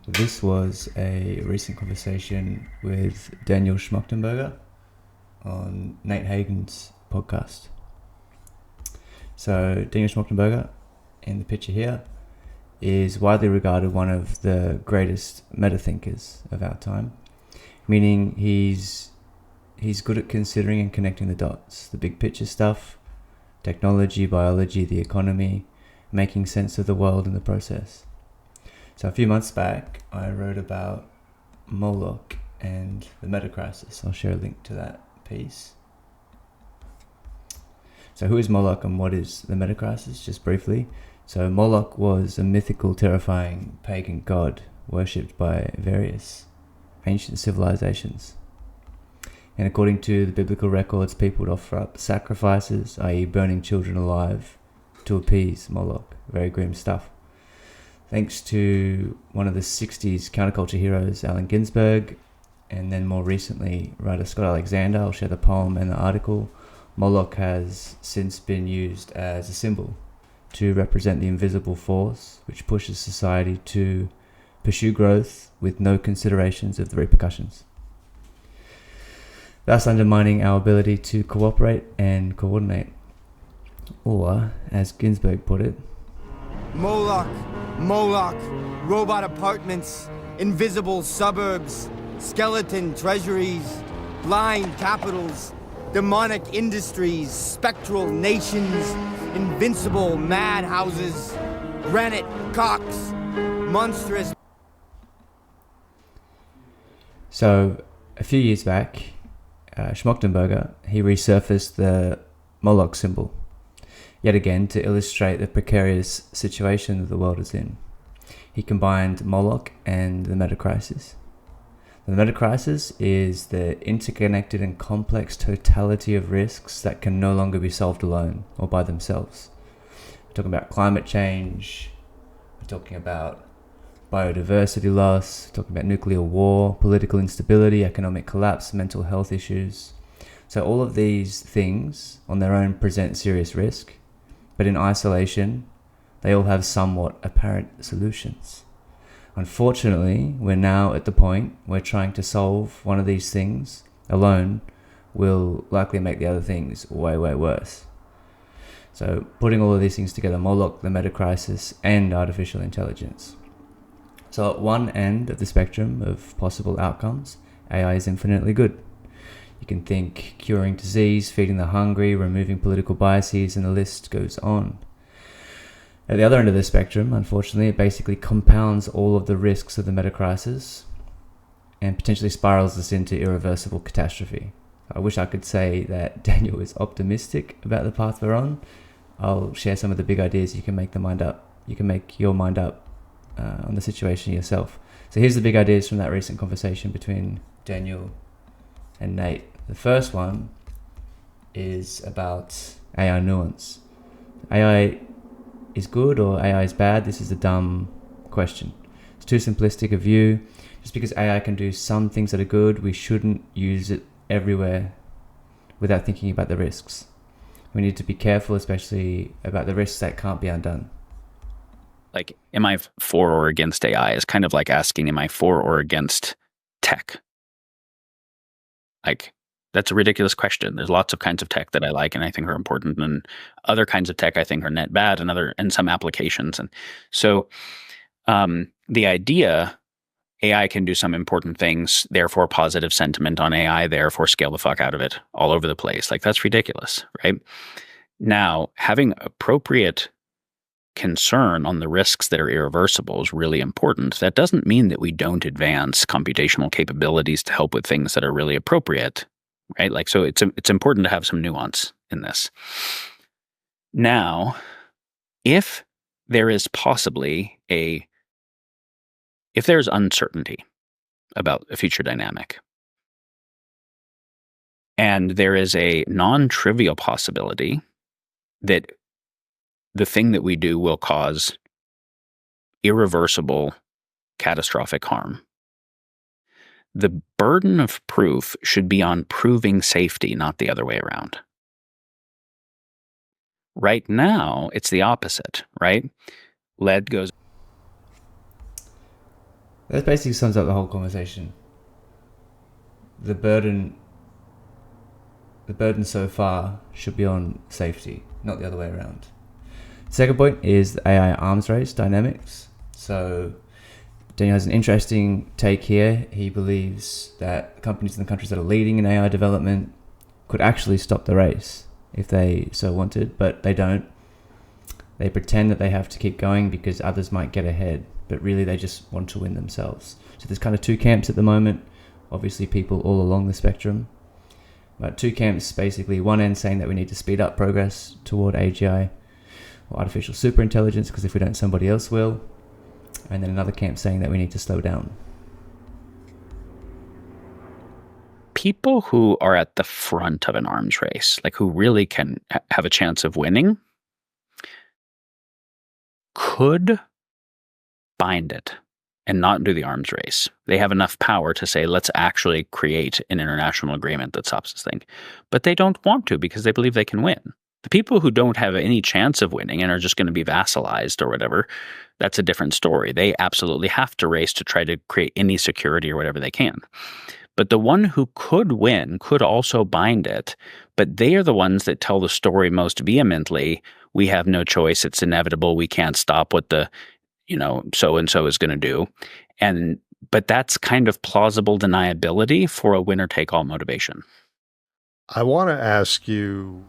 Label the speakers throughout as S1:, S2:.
S1: This was a recent conversation with Daniel Schmachtenberger on Nate Hagen's podcast. So Daniel Schmachtenberger, in the picture here, is widely regarded one of the greatest meta-thinkers of our time, meaning he's good at considering and connecting the dots, the big picture stuff, technology, biology, the economy, making sense of the world in the process. So a few months back, I wrote about Moloch and the meta crisis. I'll share a link to that piece. So who is Moloch and what is the meta crisis? Just briefly. So Moloch was a mythical, terrifying pagan god worshipped by various ancient civilizations. And according to the biblical records, people would offer up sacrifices, i.e. burning children alive, to appease Moloch. Very grim stuff. Thanks to one of the 60s counterculture heroes, Allen Ginsberg, and then more recently, writer Scott Alexander, I'll share the poem and the article, Moloch has since been used as a symbol to represent the invisible force which pushes society to pursue growth with no considerations of the repercussions, thus undermining our ability to cooperate and coordinate. Or, as Ginsberg put it,
S2: Moloch, robot apartments, invisible suburbs, skeleton treasuries, blind capitals, demonic industries, spectral nations, invincible madhouses, granite cocks, monstrous...
S1: So, a few years back, Schmachtenberger, he resurfaced the Moloch symbol, yet again to illustrate the precarious situation that the world is in. He combined Moloch and the meta crisis. The meta crisis is the interconnected and complex totality of risks that can no longer be solved alone or by themselves. We're talking about climate change, we're talking about biodiversity loss, we're talking about nuclear war, political instability, economic collapse, mental health issues. So all of these things on their own present serious risk, but in isolation, they all have somewhat apparent solutions. Unfortunately, we're now at the point where trying to solve one of these things alone will likely make the other things way, way worse. So putting all of these things together, Moloch, the meta crisis, and artificial intelligence. So at one end of the spectrum of possible outcomes, AI is infinitely good. You can think curing disease, feeding the hungry, removing political biases, and the list goes on. At the other end of the spectrum, unfortunately, it basically compounds all of the risks of the meta crisis and potentially spirals us into irreversible catastrophe. I wish I could say that Daniel is optimistic about the path we're on. I'll share some of the big ideas. You can make the mind up. You can make your mind up on the situation yourself. So here's the big ideas from that recent conversation between Daniel and Nate. The first one is about AI nuance. AI is good or AI is bad? This is a dumb question. It's too simplistic a view. Just because AI can do some things that are good, we shouldn't use it everywhere without thinking about the risks. We need to be careful, especially about the risks that can't be undone.
S3: Like, am I for or against AI is kind of like asking, am I for or against tech? Like, that's a ridiculous question. There's lots of kinds of tech that I like and I think are important, and other kinds of tech I think are net bad and some applications. And so the idea AI can do some important things, therefore positive sentiment on AI, therefore scale the fuck out of it all over the place. Like, that's ridiculous, right? Now, having appropriate concern on the risks that are irreversible is really important. That doesn't mean that we don't advance computational capabilities to help with things that are really appropriate, right? Like, so it's important to have some nuance in this. Now, if there is possibly if there's uncertainty about a future dynamic, and there is a non-trivial possibility that the thing that we do will cause irreversible, catastrophic harm, the burden of proof should be on proving safety, not the other way around. Right now, it's the opposite, right? Lead goes...
S1: That basically sums up the whole conversation. The burden so far should be on safety, not the other way around. Second point is the AI arms race dynamics. So Daniel has an interesting take here. He believes that companies in the countries that are leading in AI development could actually stop the race if they so wanted, but they don't. They pretend that they have to keep going because others might get ahead, but really they just want to win themselves. So there's kind of two camps at the moment, obviously people all along the spectrum. But two camps, basically, one end saying that we need to speed up progress toward AGI or artificial superintelligence, because if we don't, somebody else will. And then another camp saying that we need to slow down.
S3: People who are at the front of an arms race, like who really can have a chance of winning, could bind it and not do the arms race. They have enough power to say, let's actually create an international agreement that stops this thing. But they don't want to because they believe they can win. The people who don't have any chance of winning and are just going to be vassalized or whatever, that's a different story. They absolutely have to race to try to create any security or whatever they can. But the one who could win could also bind it, but they are the ones that tell the story most vehemently. We have no choice. It's inevitable. We can't stop what the, so-and-so is going to do. But that's kind of plausible deniability for a winner-take-all motivation.
S4: I want to ask you...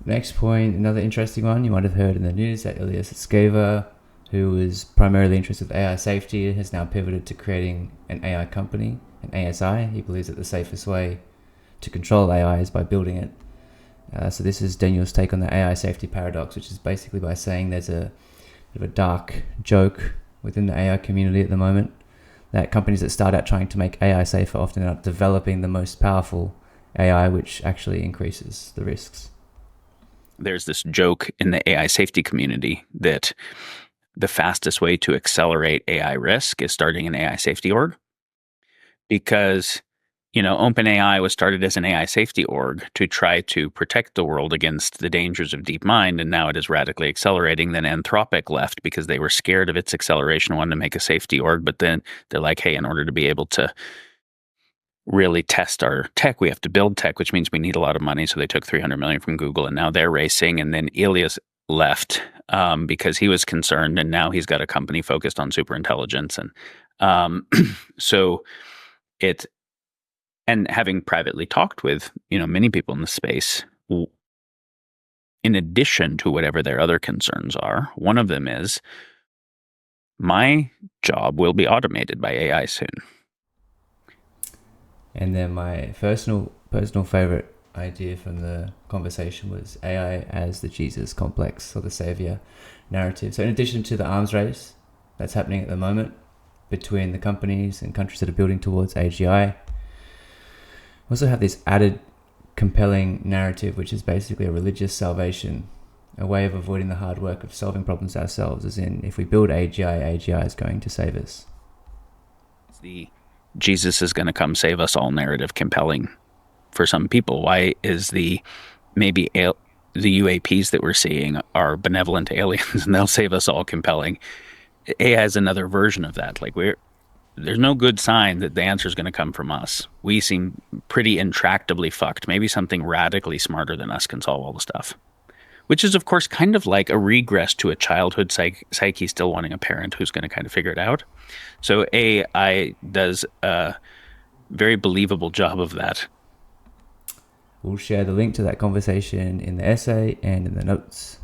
S1: Next point, another interesting one. You might have heard in the news that Ilias Esceva, who was primarily interested in AI safety, has now pivoted to creating an AI company, an ASI. He believes that the safest way to control AI is by building it. So this is Daniel's take on the AI safety paradox, which is basically by saying there's a bit of a dark joke within the AI community at the moment, that companies that start out trying to make AI safer often end up developing the most powerful AI, which actually increases the risks.
S3: There's this joke in the AI safety community that the fastest way to accelerate AI risk is starting an AI safety org. Because, OpenAI was started as an AI safety org to try to protect the world against the dangers of DeepMind, and now it is radically accelerating. Then Anthropic left because they were scared of its acceleration, wanted to make a safety org, but then they're like, hey, in order to be able to really test our tech, we have to build tech, which means we need a lot of money. So they took $300 million from Google, and now they're racing. And then Ilias left because he was concerned, and now he's got a company focused on superintelligence. And and having privately talked with many people in the space, in addition to whatever their other concerns are, one of them is my job will be automated by AI soon.
S1: And then my personal favorite idea from the conversation was AI as the Jesus complex or the savior narrative. So in addition to the arms race that's happening at the moment between the companies and countries that are building towards AGI, we also have this added compelling narrative, which is basically a religious salvation, a way of avoiding the hard work of solving problems ourselves, as in, if we build AGI, AGI is going to save us.
S3: The Jesus is going to come save us all narrative compelling for some people. Why is the UAPs that we're seeing are benevolent aliens and they'll save us all compelling? AI is another version of that. Like, there's no good sign that the answer is going to come from us. We seem pretty intractably fucked. Maybe something radically smarter than us can solve all the stuff. Which is, of course, kind of like a regress to a childhood psyche still wanting a parent who's going to kind of figure it out. So AI does a very believable job of that.
S1: We'll share the link to that conversation in the essay and in the notes.